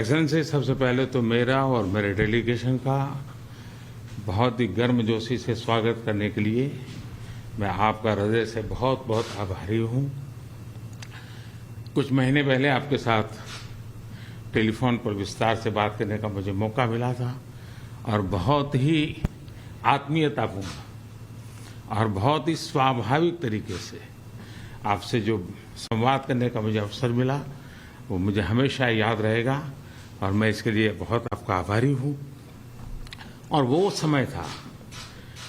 Excellency, सबसे पहले तो मेरा और मेरे डेलीगेशन का बहुत ही गर्मजोशी से स्वागत करने के लिए मैं आपका हृदय से बहुत बहुत आभारी हूँ। कुछ महीने पहले आपके साथ टेलीफोन पर विस्तार से बात करने का मुझे मौका मिला था और बहुत ही आत्मीयतापूर्ण और बहुत ही स्वाभाविक तरीके से आपसे जो संवाद करने का मुझे अवसर मिला वो मुझे हमेशा याद रहेगा और मैं इसके लिए बहुत आपका आभारी हूँ। और वो समय था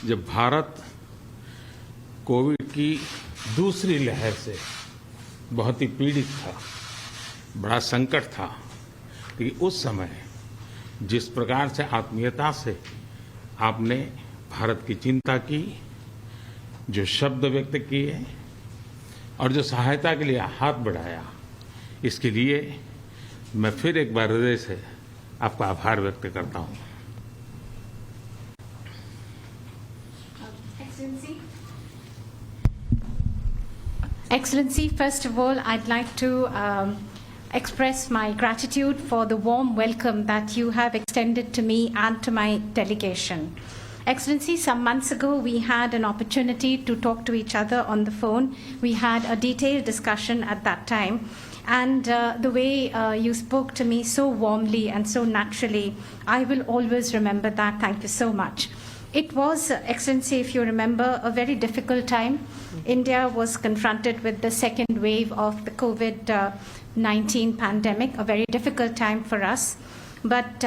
जब भारत कोविड की दूसरी लहर से बहुत ही पीड़ित था, बड़ा संकट था। लेकिन उस समय जिस प्रकार से आत्मीयता से आपने भारत की चिंता की, जो शब्द व्यक्त किए और जो सहायता के लिए हाथ बढ़ाया, इसके लिए मैं फिर एक बार हृदय से आपका आभार व्यक्त करता हूँ। Excellency, first of all, I'd like to express my gratitude for the warm welcome that you have extended to me and to my delegation. Excellency, some months ago we had an opportunity to talk to each other on the phone. We had a detailed discussion at that time. And the way you spoke to me so warmly and so naturally, I will always remember that. Thank you so much. It was, Excellency, if you remember, a very difficult time. India was confronted with the second wave of the COVID-19 pandemic, a very difficult time for us. But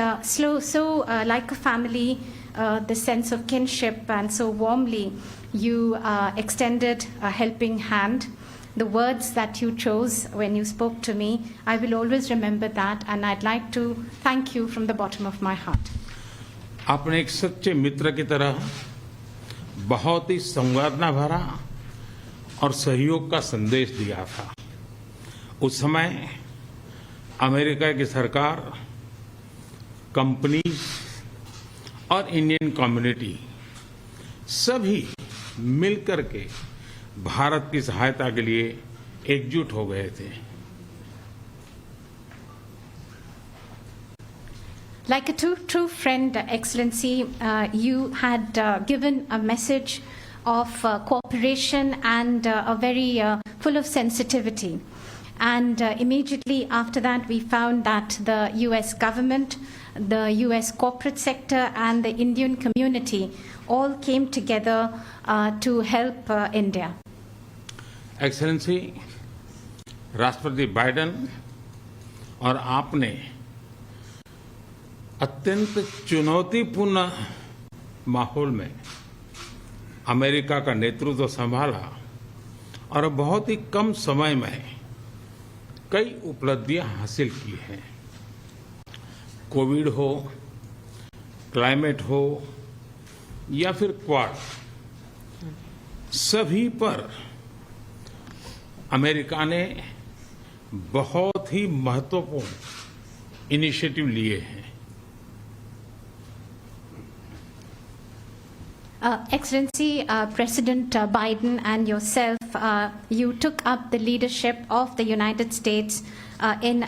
like a family, the sense of kinship, and so warmly you extended a helping hand. The words that you chose when you spoke to me, I will always remember that, and I'd like to thank you from the bottom of my heart. आपने एक सच्चे मित्र की तरह बहुत ही संवेदना भरा और सहयोग का संदेश दिया था। उस समय अमेरिका की सरकार, कंपनी और इंडियन कम्युनिटी सभी मिलकर के भारत की सहायता के लिए एकजुट हो गए थे। Like a true friend, Excellency, you had given a message of cooperation and a very full of sensitivity. And immediately after that, we found that the US government, the US corporate sector, and the Indian community all came together to help India. Excellency, राष्ट्रपति Biden और आपने अत्यंत चुनौतीपूर्ण माहौल में America का नेतृत्व संभाला और बहुत ही कम समय में कई उपलब्धियां हासिल की हैं। कोविड हो, क्लाइमेट हो या फिर क्वाड, सभी पर अमेरिका ने बहुत ही महत्वपूर्ण इनिशिएटिव लिए हैं। Excellency, President Biden and yourself, you took up the leadership of the United States in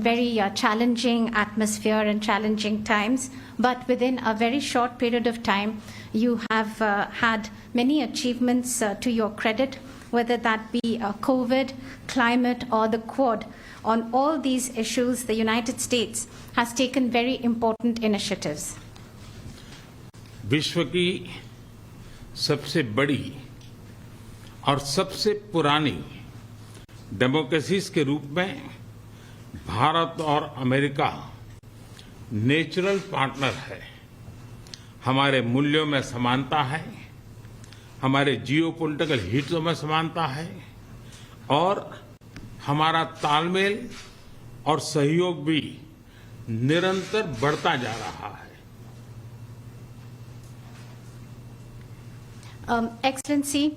very challenging atmosphere and challenging times. But within a very short period of time, you have had many achievements to your credit, whether that be COVID, climate, or the Quad. On all these issues, the United States has taken very important initiatives. विश्व की सबसे बड़ी और सबसे पुरानी democracies के रूप में भारत और अमेरिका नेचुरल पार्टनर है। हमारे मूल्यों में समानता है, हमारे जियोपॉलिटिकल हितों में समानता है और हमारा तालमेल और सहयोग भी निरंतर बढ़ता जा रहा है। Excellency,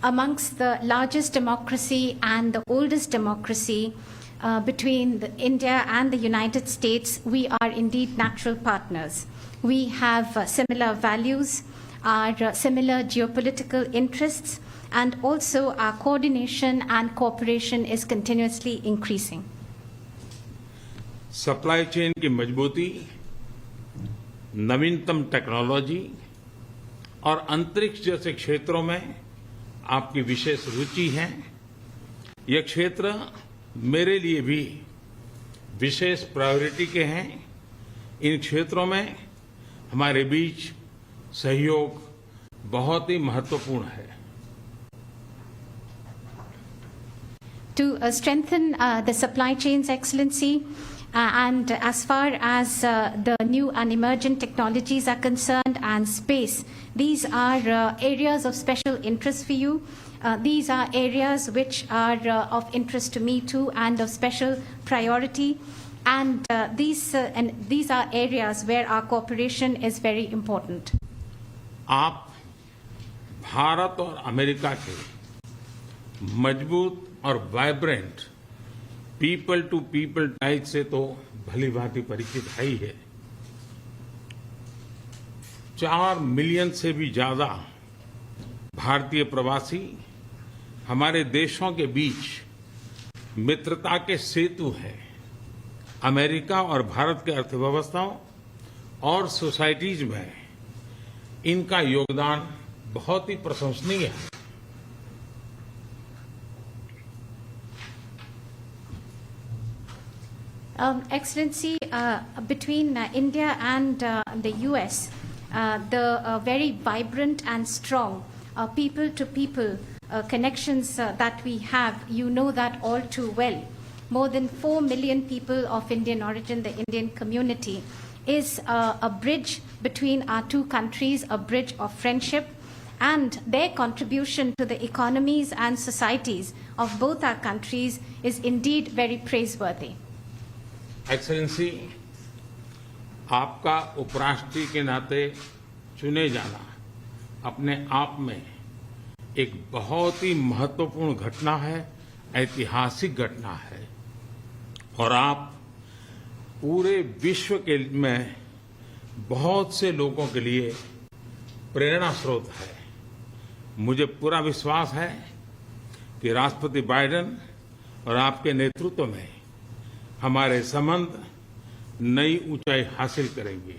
amongst the largest democracy and the oldest democracy between India and the United States, we are indeed natural partners. We have similar values, our similar geopolitical interests, and also our coordination and cooperation is continuously increasing. Supply chain की मजबूती, नवीनतम technology और अंतरिक्ष जैसे क्षेत्रों में आपकी विशेष रुचि है। ये क्षेत्र मेरे लिए भी विशेष प्रायोरिटी के हैं। इन क्षेत्रों में हमारे बीच सहयोग बहुत ही महत्वपूर्ण है। To strengthen the supply chains, Excellency, and as far as the new and emerging technologies are concerned and space, these are areas of special interest for you. These are areas which are of interest to me too and of special priority. And these are areas where our cooperation is very important. आप भारत और America के मजबूत और vibrant people to people ties से तो भली भांति परिचित है ही है। 4 मिलियन से भी ज्यादा भारतीय प्रवासी हमारे देशों के बीच मित्रता के सेतु हैं। अमेरिका और भारत के अर्थव्यवस्थाओं और सोसाइटीज में इनका योगदान बहुत ही प्रशंसनीय है। Excellency, between India and the US, the very vibrant and strong people-to-people connections that we have, you know that all too well. More than 4 million people of Indian origin, the Indian community, is a bridge between our two countries, a bridge of friendship, and their contribution to the economies and societies of both our countries is indeed very praiseworthy. Excellency, आपका उपराष्ट्रपति के नाते चुने जाना अपने आप में एक बहुत ही महत्वपूर्ण घटना है, ऐतिहासिक घटना है और आप पूरे विश्व के में बहुत से लोगों के लिए प्रेरणा स्रोत है। मुझे पूरा विश्वास है कि राष्ट्रपति बाइडेन और आपके नेतृत्व में हमारे संबंध नई ऊंचाई हासिल करेंगे।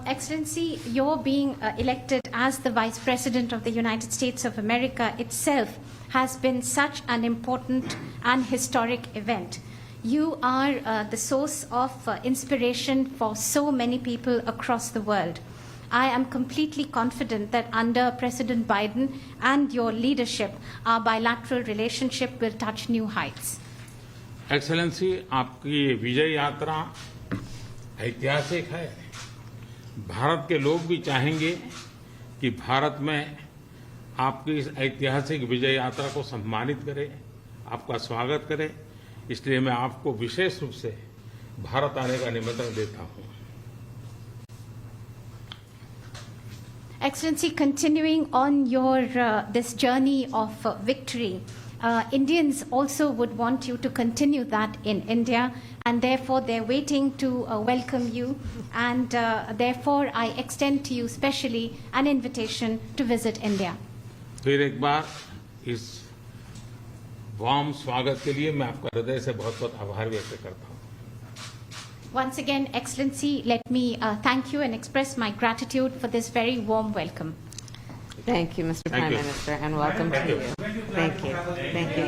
Excellency, your being elected as the Vice President of the United States of America itself has been such an important and historic event. You are the source of inspiration for so many people across the world. I am completely confident that under President Biden and your leadership, our bilateral relationship will touch new heights. Excellency, आपकी ये विजय यात्रा ऐतिहासिक है। भारत के लोग भी चाहेंगे कि भारत में आपकी इस ऐतिहासिक विजय यात्रा को सम्मानित करें, आपका स्वागत करें। इसलिए मैं आपको विशेष रूप से भारत आने का निमंत्रण देता हूं। Excellency, continuing on your this journey of victory, Indians also would want you to continue that in India, and therefore they're waiting to welcome you, and therefore I extend to you specially an invitation to visit India. फिर एक बार इस warm स्वागत के लिए मैं आपका हृदय से बहुत-बहुत आभार व्यक्त करता हूं। Once again, Excellency, let me thank you and express my gratitude for this very warm welcome. Thank you, Mr. Prime Minister, and welcome to you. Thank you. Thank you.